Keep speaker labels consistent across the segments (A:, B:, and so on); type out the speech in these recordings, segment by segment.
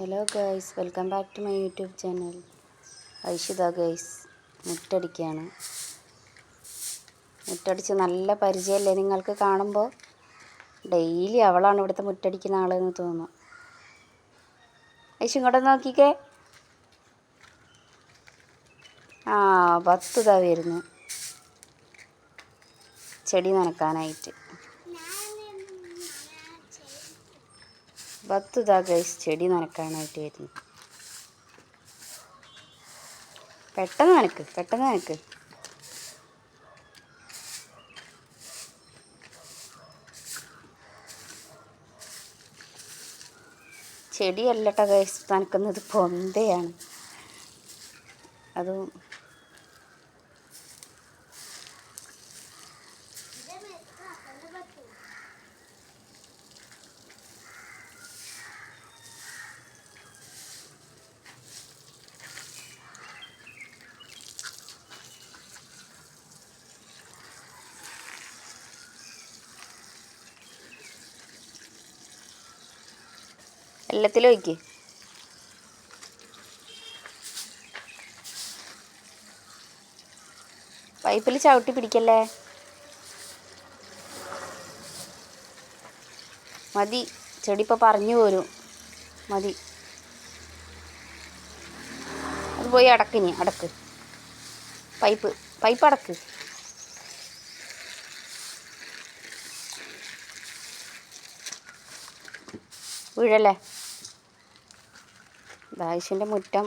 A: Hello guys, welcome back to my YouTube channel. Aishita guys മുറ്റടിക്കുകയാണ്. മുറ്റടിച്ച് നല്ല പരിചയമല്ലേ നിങ്ങൾക്ക് കാണുമ്പോൾ? ഡെയിലി അവളാണ് ഇവിടുത്തെ മുറ്റടിക്കുന്ന ആളെന്ന് തോന്നുന്നു. ഐഷ് ഇങ്ങോട്ട് നോക്കിക്കേ. ആ പത്ത് ഇതാ വരുന്നു ചെടി നനക്കാനായിട്ട്. പത്ത് ഇതാ ഗൈസ് ചെടി നനക്കാനായിട്ട് വരുന്നു. പെട്ടെന്ന് നനക്ക്. ചെടിയല്ലട്ടോ ഗൈസ് നനക്കുന്നത്, പൊന്തയാണ്. അതും എല്ലാത്തിലും ഒഴിക്ക്. പൈപ്പിൽ ചവിട്ടി പിടിക്കല്ലേ. മതി, ചെടി ഇപ്പോൾ പറഞ്ഞു പോരും. മതി, അത് പോയി അടക്ക്. പൈപ്പ് അടക്ക്. വീഴല്ലേ. ഐഷിൻ്റെ മുറ്റം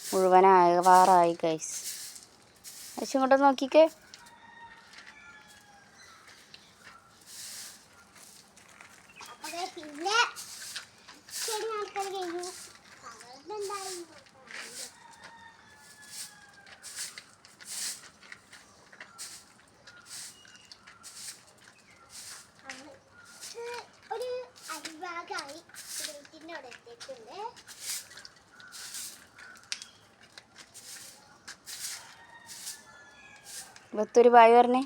A: മുഴുവനാവാറായി ഗൈസ്. ഐഷ് ഇങ്ങോട്ട് നോക്കിക്കേ.
B: ഒരു അടിഭാഗമായി വീട്ടിൻ്റെ അവിടെ എത്തിയിട്ടുണ്ട്.
A: ഇവത്തൊരു ബായ് പറഞ്ഞേ.